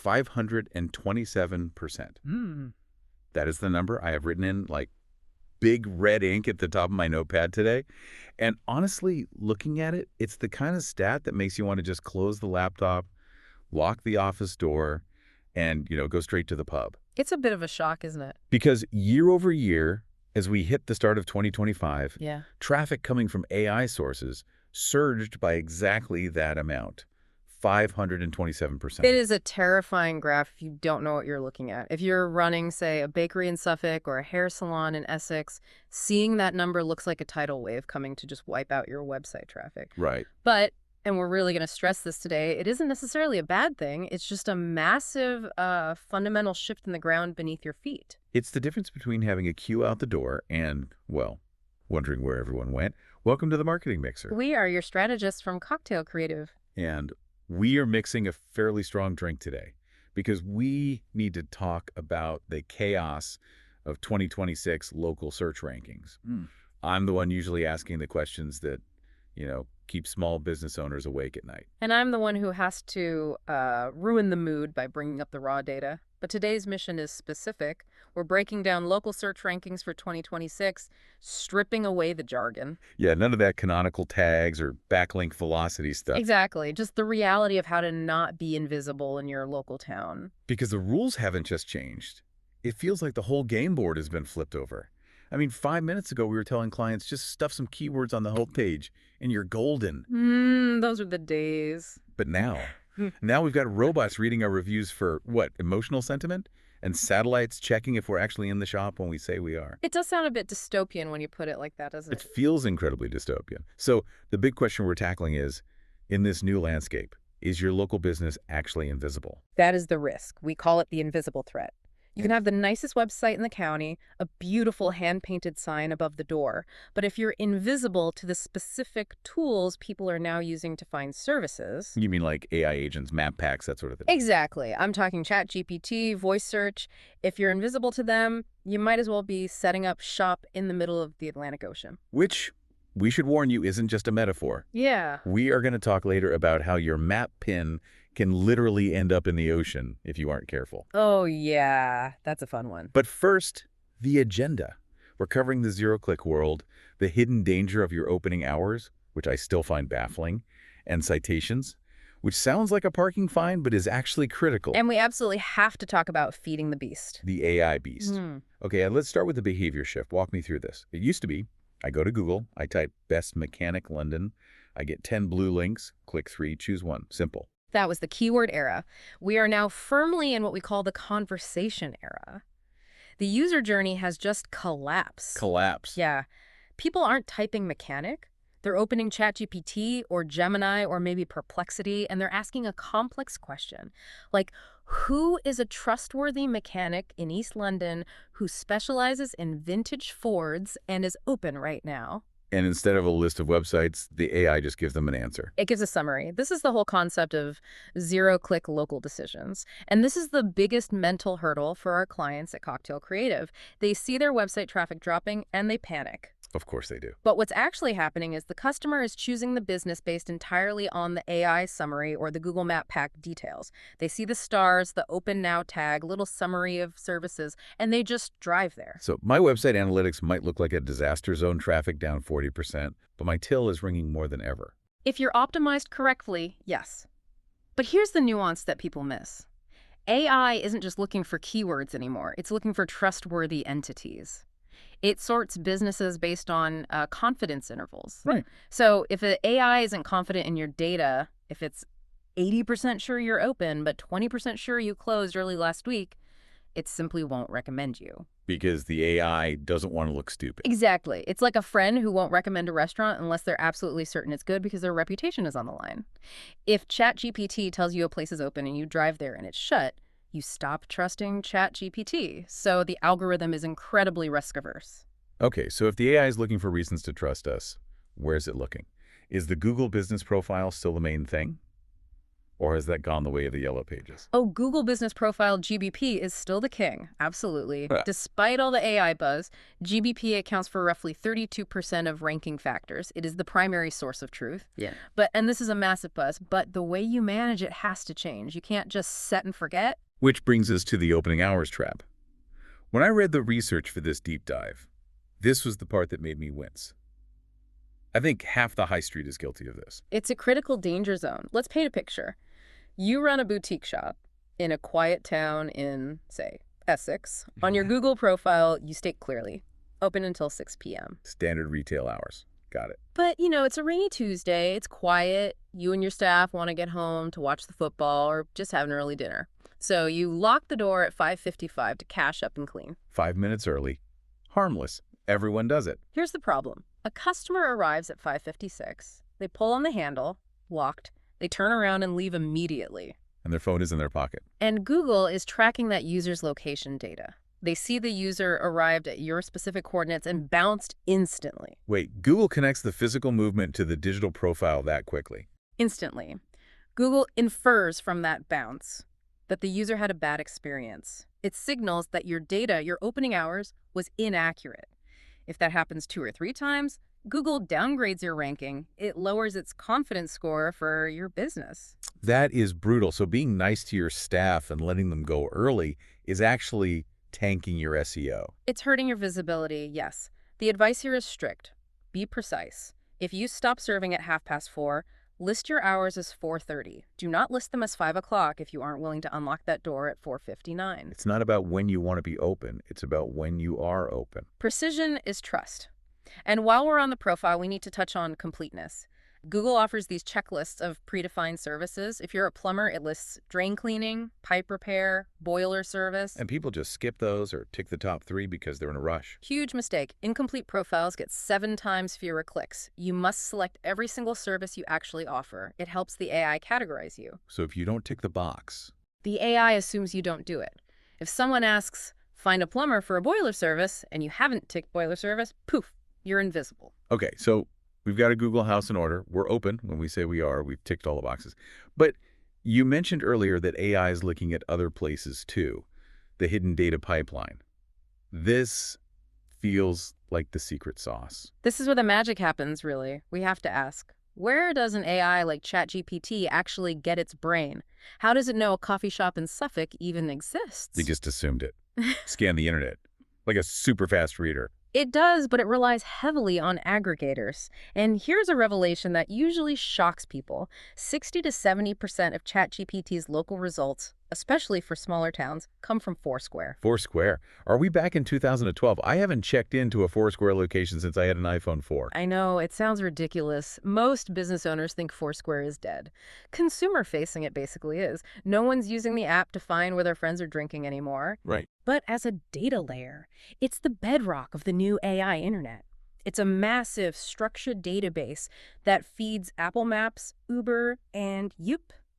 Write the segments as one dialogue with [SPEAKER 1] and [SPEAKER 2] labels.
[SPEAKER 1] 527%.
[SPEAKER 2] Mm.
[SPEAKER 1] That is the number I have written in like big red ink at the top of my notepad today. And honestly, looking at it, it's the kind of stat that makes you want to just close the laptop, lock the office door, and, go straight to the pub.
[SPEAKER 2] It's a bit of a shock, isn't it?
[SPEAKER 1] Because year over year, as we hit the start of 2025,
[SPEAKER 2] Yeah.
[SPEAKER 1] traffic coming from AI sources surged by exactly that amount, 527%.
[SPEAKER 2] It is a terrifying graph if you don't know what you're looking at. If you're running, say, a bakery in Suffolk or a hair salon in Essex, seeing that number looks like a tidal wave coming to just wipe out your website traffic.
[SPEAKER 1] Right.
[SPEAKER 2] But, and we're really going to stress this today, it isn't necessarily a bad thing. It's just a massive fundamental shift in the ground beneath your feet.
[SPEAKER 1] It's the difference between having a queue out the door and, well, wondering where everyone went. Welcome to the Marketing Mixer.
[SPEAKER 2] We are your strategists from Cocktail Creative.
[SPEAKER 1] And we are mixing a fairly strong drink today because we need to talk about the chaos of 2026 local search rankings. I'm the one usually asking the questions that, keep small business owners awake at night.
[SPEAKER 2] And I'm the one who has to ruin the mood by bringing up the raw data. But today's mission is specific. We're breaking down local search rankings for 2026, stripping away the jargon.
[SPEAKER 1] Yeah, none of that canonical tags or backlink velocity stuff.
[SPEAKER 2] Exactly. Just the reality of how to not be invisible in your local town.
[SPEAKER 1] Because the rules haven't just changed. It feels like the whole game board has been flipped over. I mean, 5 minutes ago, we were telling clients, just stuff some keywords on the homepage, and you're golden.
[SPEAKER 2] Those are the days.
[SPEAKER 1] But now we've got robots reading our reviews for, what, emotional sentiment? And satellites checking if we're actually in the shop when we say we are.
[SPEAKER 2] It does sound a bit dystopian when you put it like that, doesn't
[SPEAKER 1] It
[SPEAKER 2] it?
[SPEAKER 1] feels incredibly dystopian. So the big question we're tackling is, in this new landscape, is your local business actually invisible?
[SPEAKER 2] That is the risk. We call it the invisible threat. You can have the nicest website in the county, a beautiful hand-painted sign above the door, but if you're invisible to the specific tools people are now using to find services...
[SPEAKER 1] You mean like AI agents, map packs, that sort of thing?
[SPEAKER 2] Exactly. I'm talking ChatGPT, voice search. If you're invisible to them, you might as well be setting up shop in the middle of the Atlantic Ocean.
[SPEAKER 1] Which, we should warn you, isn't just a metaphor.
[SPEAKER 2] Yeah.
[SPEAKER 1] We are going to talk later about how your map pin can literally end up in the ocean if you aren't careful.
[SPEAKER 2] Oh, yeah. That's a fun one.
[SPEAKER 1] But first, the agenda. We're covering the zero-click world, the hidden danger of your opening hours, which I still find baffling, and citations, which sounds like a parking fine but is actually critical.
[SPEAKER 2] And we absolutely have to talk about feeding the beast.
[SPEAKER 1] The AI beast. Okay, let's start with the behavior shift. Walk me through this. It used to be, I go to Google, I type best mechanic London, I get 10 blue links, click 3, choose one. Simple.
[SPEAKER 2] That was the keyword era. We are now firmly in what we call the conversation era. The user journey has just collapsed.
[SPEAKER 1] Collapse.
[SPEAKER 2] Yeah. People aren't typing mechanic. They're opening ChatGPT or Gemini or maybe Perplexity, and they're asking a complex question. Like, who is a trustworthy mechanic in East London who specializes in vintage Fords and is open right now?
[SPEAKER 1] And instead of a list of websites, the AI just gives them an answer.
[SPEAKER 2] It gives a summary. This is the whole concept of zero-click local decisions. And this is the biggest mental hurdle for our clients at Cocktail Creative. They see their website traffic dropping and they panic.
[SPEAKER 1] Of course they do.
[SPEAKER 2] But what's actually happening is the customer is choosing the business based entirely on the AI summary or the Google Map Pack details. They see the stars, the open now tag, little summary of services, and they just drive there.
[SPEAKER 1] So my website analytics might look like a disaster zone, traffic down 40%, but my till is ringing more than ever.
[SPEAKER 2] If you're optimized correctly, yes. But here's the nuance that people miss. AI isn't just looking for keywords anymore. It's looking for trustworthy entities. It sorts businesses based on confidence intervals.
[SPEAKER 1] Right.
[SPEAKER 2] So if an AI isn't confident in your data, if it's 80% sure you're open, but 20% sure you closed early last week, it simply won't recommend you.
[SPEAKER 1] Because the AI doesn't want to look stupid.
[SPEAKER 2] Exactly. It's like a friend who won't recommend a restaurant unless they're absolutely certain it's good because their reputation is on the line. If ChatGPT tells you a place is open and you drive there and it's shut, you stop trusting ChatGPT. So the algorithm is incredibly risk-averse.
[SPEAKER 1] Okay, so if the AI is looking for reasons to trust us, where's it looking? Is the Google business profile still the main thing? Or has that gone the way of the yellow pages?
[SPEAKER 2] Oh, Google Business Profile GBP is still the king. Absolutely.
[SPEAKER 1] Huh.
[SPEAKER 2] Despite all the AI buzz, GBP accounts for roughly 32% of ranking factors. It is the primary source of truth.
[SPEAKER 1] Yeah.
[SPEAKER 2] And this is a massive buzz, but the way you manage it has to change. You can't just set and forget.
[SPEAKER 1] Which brings us to the opening hours trap. When I read the research for this deep dive, this was the part that made me wince. I think half the high street is guilty of this.
[SPEAKER 2] It's a critical danger zone. Let's paint a picture. You run a boutique shop in a quiet town in, say, Essex. On your Google profile, you state clearly, open until 6 p.m.
[SPEAKER 1] Standard retail hours. Got it.
[SPEAKER 2] But, it's a rainy Tuesday. It's quiet. You and your staff want to get home to watch the football or just have an early dinner. So you lock the door at 5:55 to cash up and clean.
[SPEAKER 1] 5 minutes early. Harmless. Everyone does it.
[SPEAKER 2] Here's the problem. A customer arrives at 5:56. They pull on the handle, locked. They turn around and leave immediately.
[SPEAKER 1] And their phone is in their pocket.
[SPEAKER 2] And Google is tracking that user's location data. They see the user arrived at your specific coordinates and bounced instantly.
[SPEAKER 1] Wait, Google connects the physical movement to the digital profile that quickly?
[SPEAKER 2] Instantly. Google infers from that bounce that the user had a bad experience. It signals that your data, your opening hours, was inaccurate. If that happens 2 or 3 times, Google downgrades your ranking. It lowers its confidence score for your business.
[SPEAKER 1] That is brutal. So being nice to your staff and letting them go early is actually tanking your SEO.
[SPEAKER 2] It's hurting your visibility, yes. The advice here is strict. Be precise. If you stop serving at 4:30, list your hours as 4:30. Do not list them as 5 o'clock if you aren't willing to unlock that door at 4:59.
[SPEAKER 1] It's not about when you want to be open. It's about when you are open.
[SPEAKER 2] Precision is trust. And while we're on the profile, we need to touch on completeness. Google offers these checklists of predefined services. If you're a plumber, it lists drain cleaning, pipe repair, boiler service.
[SPEAKER 1] And people just skip those or tick the top 3 because they're in a rush.
[SPEAKER 2] Huge mistake. Incomplete profiles get 7 times fewer clicks. You must select every single service you actually offer. It helps the AI categorize you.
[SPEAKER 1] So if you don't tick the box,
[SPEAKER 2] the AI assumes you don't do it. If someone asks, find a plumber for a boiler service, and you haven't ticked boiler service, poof, you're invisible.
[SPEAKER 1] Okay, so we've got a Google house in order. We're open when we say we are. We've ticked all the boxes. But you mentioned earlier that AI is looking at other places too, the hidden data pipeline. This feels like the secret sauce.
[SPEAKER 2] This is where the magic happens, really. We have to ask, where does an AI like ChatGPT actually get its brain? How does it know a coffee shop in Suffolk even exists?
[SPEAKER 1] They just assumed it. Scan the internet. Like a super fast reader.
[SPEAKER 2] It does, but it relies heavily on aggregators. And here's a revelation that usually shocks people. 60 to 70% of ChatGPT's local results, especially for smaller towns, come from Foursquare.
[SPEAKER 1] Foursquare? Are we back in 2012? I haven't checked into a Foursquare location since I had an iPhone 4.
[SPEAKER 2] I know, it sounds ridiculous. Most business owners think Foursquare is dead. Consumer-facing it basically is. No one's using the app to find where their friends are drinking anymore.
[SPEAKER 1] Right.
[SPEAKER 2] But as a data layer, it's the bedrock of the new AI internet. It's a massive, structured database that feeds Apple Maps, Uber, and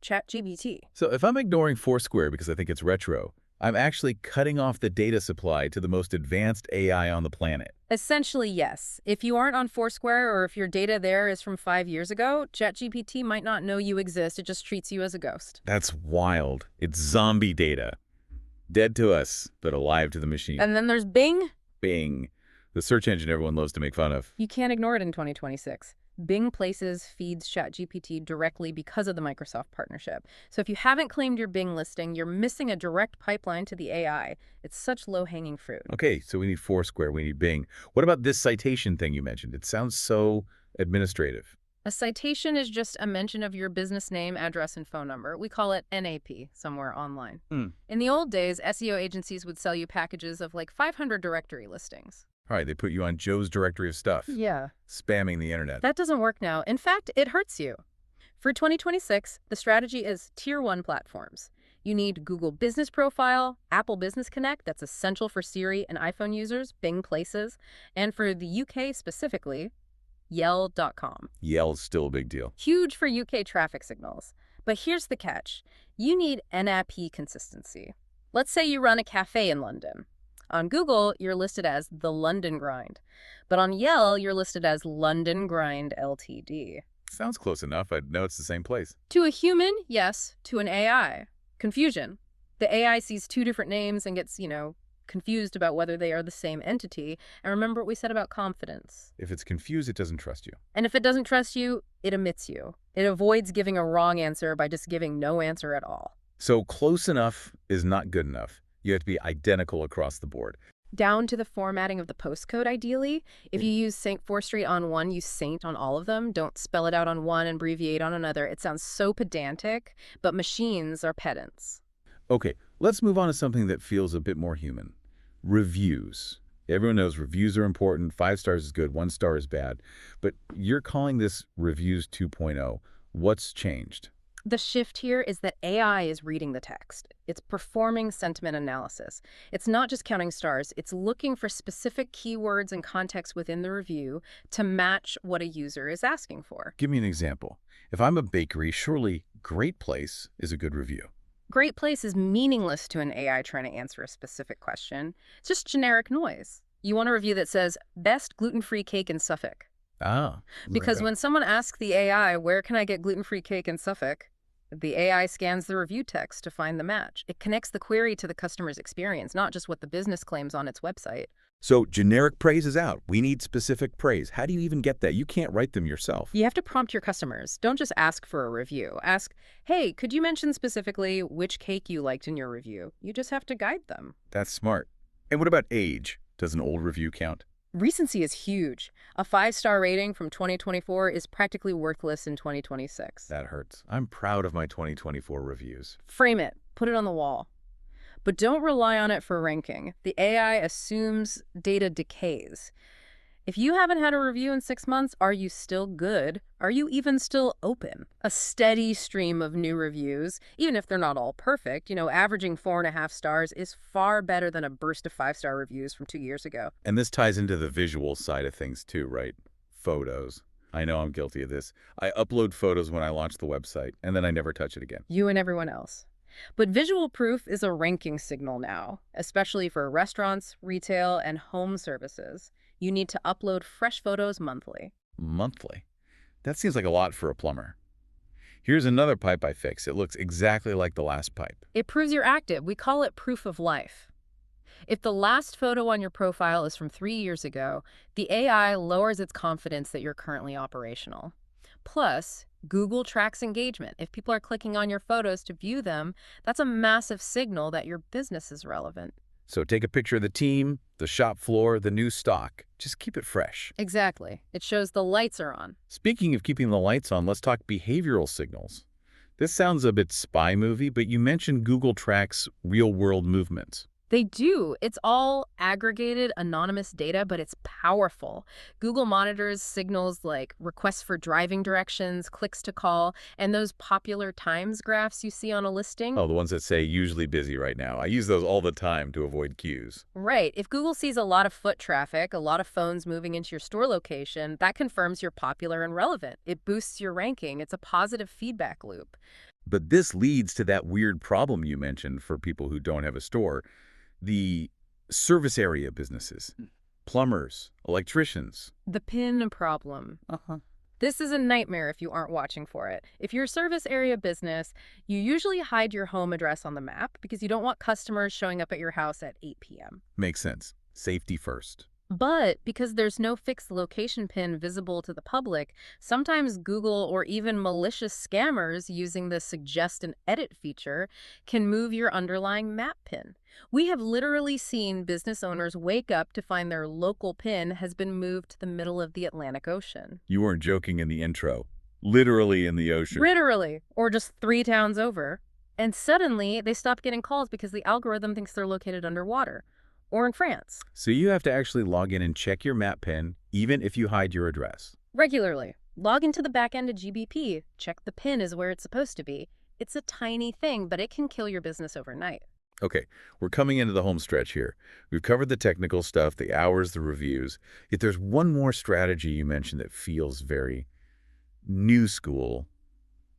[SPEAKER 2] ChatGPT.
[SPEAKER 1] So if I'm ignoring Foursquare because I think it's retro, I'm actually cutting off the data supply to the most advanced AI on the planet.
[SPEAKER 2] Essentially, yes. If you aren't on Foursquare or if your data there is from 5 years ago, ChatGPT might not know you exist. It just treats you as a ghost.
[SPEAKER 1] That's wild. It's zombie data. Dead to us, but alive to the machine.
[SPEAKER 2] And then there's Bing.
[SPEAKER 1] Bing. The search engine everyone loves to make fun of.
[SPEAKER 2] You can't ignore it in 2026. Bing Places feeds ChatGPT directly because of the Microsoft partnership. So if you haven't claimed your Bing listing, you're missing a direct pipeline to the AI. It's such low-hanging fruit.
[SPEAKER 1] Okay, so we need Foursquare, we need Bing. What about this citation thing you mentioned? It sounds so administrative.
[SPEAKER 2] A citation is just a mention of your business name, address, and phone number. We call it NAP somewhere online. In the old days, SEO agencies would sell you packages of like 500 directory listings.
[SPEAKER 1] All right, they put you on Joe's directory of stuff.
[SPEAKER 2] Yeah.
[SPEAKER 1] Spamming the internet.
[SPEAKER 2] That doesn't work now. In fact, it hurts you. For 2026, the strategy is Tier 1 platforms. You need Google Business Profile, Apple Business Connect, that's essential for Siri and iPhone users, Bing Places, and for the UK specifically, Yell.com.
[SPEAKER 1] Yell's still a big deal.
[SPEAKER 2] Huge for UK traffic signals. But here's the catch. You need NAP consistency. Let's say you run a cafe in London. On Google, you're listed as The London Grind. But on Yell, you're listed as London Grind Ltd.
[SPEAKER 1] Sounds close enough. I'd know it's the same place.
[SPEAKER 2] To a human, yes. To an AI, confusion. The AI sees two different names and gets, confused about whether they are the same entity. And remember what we said about confidence.
[SPEAKER 1] If it's confused, it doesn't trust you.
[SPEAKER 2] And if it doesn't trust you, it omits you. It avoids giving a wrong answer by just giving no answer at all.
[SPEAKER 1] So close enough is not good enough. You have to be identical across the board.
[SPEAKER 2] Down to the formatting of the postcode, ideally. If you use St. Forestry on one, use Saint on all of them. Don't spell it out on one and abbreviate on another. It sounds so pedantic, but machines are pedants.
[SPEAKER 1] Okay, let's move on to something that feels a bit more human. Reviews. Everyone knows reviews are important. 5 stars is good, 1 star is bad. But you're calling this Reviews 2.0. What's changed?
[SPEAKER 2] The shift here is that AI is reading the text. It's performing sentiment analysis. It's not just counting stars. It's looking for specific keywords and context within the review to match what a user is asking for.
[SPEAKER 1] Give me an example. If I'm a bakery, surely Great Place is a good review.
[SPEAKER 2] Great Place is meaningless to an AI trying to answer a specific question. It's just generic noise. You want a review that says, best gluten-free cake in Suffolk.
[SPEAKER 1] Ah.
[SPEAKER 2] Because when someone asks the AI, where can I get gluten-free cake in Suffolk? The AI scans the review text to find the match. It connects the query to the customer's experience, not just what the business claims on its website.
[SPEAKER 1] So generic praise is out. We need specific praise. How do you even get that? You can't write them yourself.
[SPEAKER 2] You have to prompt your customers. Don't just ask for a review. Ask, hey, could you mention specifically which cake you liked in your review? You just have to guide them.
[SPEAKER 1] That's smart. And what about age? Does an old review count?
[SPEAKER 2] Recency is huge. A 5-star rating from 2024 is practically worthless in 2026.
[SPEAKER 1] That hurts. I'm proud of my 2024 reviews.
[SPEAKER 2] Frame it. Put it on the wall. But don't rely on it for ranking. The AI assumes data decays. If you haven't had a review in 6 months, are you still good? Are you even still open? A steady stream of new reviews, even if they're not all perfect, averaging 4.5 stars is far better than a burst of 5-star reviews from 2 years ago.
[SPEAKER 1] And this ties into the visual side of things too, right? Photos. I know I'm guilty of this. I upload photos when I launch the website, and then I never touch it again.
[SPEAKER 2] You and everyone else. But visual proof is a ranking signal now, especially for restaurants, retail, and home services. You need to upload fresh photos monthly.
[SPEAKER 1] Monthly? That seems like a lot for a plumber. Here's another pipe I fixed. It looks exactly like the last pipe.
[SPEAKER 2] It proves you're active. We call it proof of life. If the last photo on your profile is from 3 years ago, the AI lowers its confidence that you're currently operational. Plus, Google tracks engagement. If people are clicking on your photos to view them, that's a massive signal that your business is relevant.
[SPEAKER 1] So take a picture of the team, the shop floor, the new stock. Just keep it fresh.
[SPEAKER 2] Exactly. It shows the lights are on.
[SPEAKER 1] Speaking of keeping the lights on, let's talk behavioral signals. This sounds a bit spy movie, but you mentioned Google tracks real-world movements.
[SPEAKER 2] They do. It's all aggregated, anonymous data, but it's powerful. Google monitors signals like requests for driving directions, clicks to call, and those popular times graphs you see on a listing.
[SPEAKER 1] Oh, the ones that say usually busy right now. I use those all the time to avoid queues.
[SPEAKER 2] Right. If Google sees a lot of foot traffic, a lot of phones moving into your store location, that confirms you're popular and relevant. It boosts your ranking. It's a positive feedback loop.
[SPEAKER 1] But this leads to that weird problem you mentioned for people who don't have a store. The service area businesses, plumbers, electricians.
[SPEAKER 2] The PIN problem. This is a nightmare if you aren't watching for it. If you're a service area business, you usually hide your home address on the map because you don't want customers showing up at your house at 8 p.m.
[SPEAKER 1] Makes sense. Safety first.
[SPEAKER 2] But because there's no fixed location pin visible to the public, sometimes Google or even malicious scammers using the suggest and edit feature can move your underlying map pin. We have literally seen business owners wake up to find their local pin has been moved to the middle of the Atlantic Ocean.
[SPEAKER 1] You weren't joking in the intro. Literally in the ocean.
[SPEAKER 2] Literally, or just 3 towns over. And suddenly, they stop getting calls because the algorithm thinks they're located underwater. Or in France.
[SPEAKER 1] So you have to actually log in and check your map pin, even if you hide your address.
[SPEAKER 2] Regularly. Log into the back end of GBP. Check the pin is where it's supposed to be. It's a tiny thing, but it can kill your business overnight.
[SPEAKER 1] Okay, we're coming into the home stretch here. We've covered the technical stuff, the hours, the reviews. Yet there's one more strategy you mentioned that feels very new school,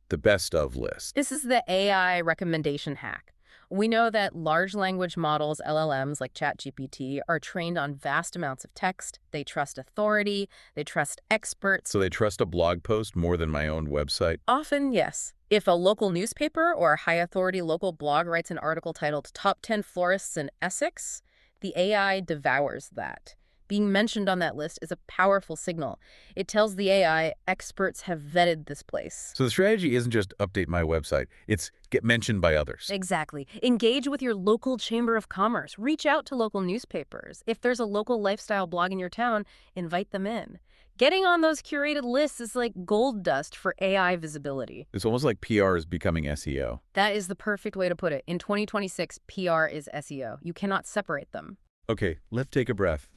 [SPEAKER 1] the best of list.
[SPEAKER 2] This is the AI recommendation hack. We know that large language models, LLMs like ChatGPT, are trained on vast amounts of text. They trust authority, they trust experts.
[SPEAKER 1] So they trust a blog post more than my own website?
[SPEAKER 2] Often, yes. If a local newspaper or a high-authority local blog writes an article titled Top 10 Florists in Essex, the AI devours that. Being mentioned on that list is a powerful signal. It tells the AI experts have vetted this place.
[SPEAKER 1] So the strategy isn't just update my website, it's get mentioned by others.
[SPEAKER 2] Exactly. Engage with your local chamber of commerce. Reach out to local newspapers. If there's a local lifestyle blog in your town, invite them in. Getting on those curated lists is like gold dust for AI visibility.
[SPEAKER 1] It's almost like PR is becoming SEO.
[SPEAKER 2] That is the perfect way to put it. In 2026, PR is SEO. You cannot separate them.
[SPEAKER 1] Okay, let's take a breath.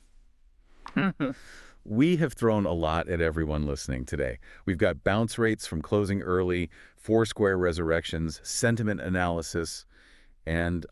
[SPEAKER 1] We have thrown a lot at everyone listening today. We've got bounce rates from closing early, Foursquare resurrections, sentiment analysis, and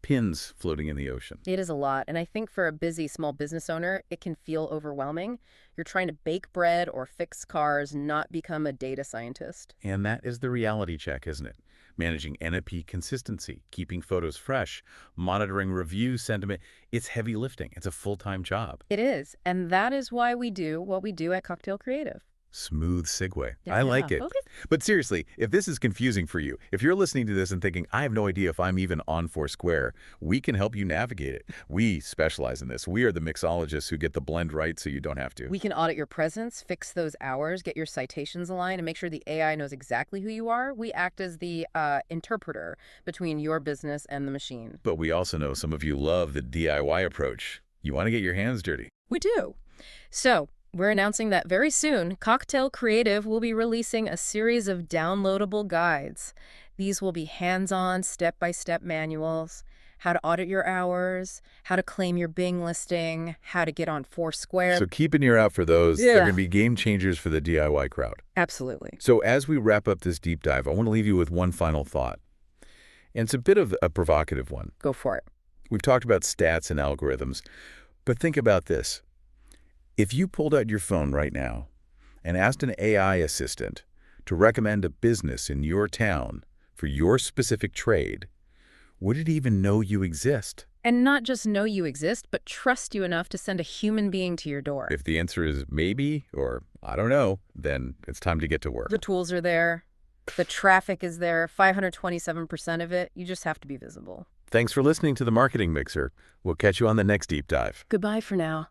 [SPEAKER 1] pins floating in the ocean.
[SPEAKER 2] It is a lot, and I think for a busy small business owner, it can feel overwhelming. You're trying to bake bread or fix cars, not become a data scientist.
[SPEAKER 1] And that is the reality check, isn't it? Managing NFP consistency, keeping photos fresh, monitoring review sentiment. It's heavy lifting. It's a full-time job.
[SPEAKER 2] It is, and that is why we do what we do at Cocktail Creative.
[SPEAKER 1] Smooth segue.
[SPEAKER 2] Yeah,
[SPEAKER 1] I like it.
[SPEAKER 2] okay.
[SPEAKER 1] But seriously, if this is confusing for you, if you're listening to this and thinking, I have no idea if I'm even on Foursquare, we can help you navigate it. We specialize in this. We are the mixologists who get the blend right so you don't have to.
[SPEAKER 2] We can audit your presence, fix those hours, get your citations aligned, and make sure the AI knows exactly who you are. We act as the interpreter between your business and the machine.
[SPEAKER 1] But we also know some of you love the DIY approach. You want to get your hands dirty.
[SPEAKER 2] We do. So, we're announcing that very soon, Cocktail Creative will be releasing a series of downloadable guides. These will be hands-on, step-by-step manuals, how to audit your hours, how to claim your Bing listing, how to get on Foursquare.
[SPEAKER 1] So keep an ear out for those.
[SPEAKER 2] Yeah.
[SPEAKER 1] They're going to be game changers for the DIY crowd.
[SPEAKER 2] Absolutely.
[SPEAKER 1] So as we wrap up this deep dive, I want to leave you with one final thought. And it's a bit of a provocative one.
[SPEAKER 2] Go for it.
[SPEAKER 1] We've talked about stats and algorithms, but think about this. If you pulled out your phone right now and asked an AI assistant to recommend a business in your town for your specific trade, would it even know you exist?
[SPEAKER 2] And not just know you exist, but trust you enough to send a human being to your door.
[SPEAKER 1] If the answer is maybe or I don't know, then it's time to get to work.
[SPEAKER 2] The tools are there. The traffic is there. 527% of it. You just have to be visible.
[SPEAKER 1] Thanks for listening to The Marketing Mixer. We'll catch you on the next deep dive.
[SPEAKER 2] Goodbye for now.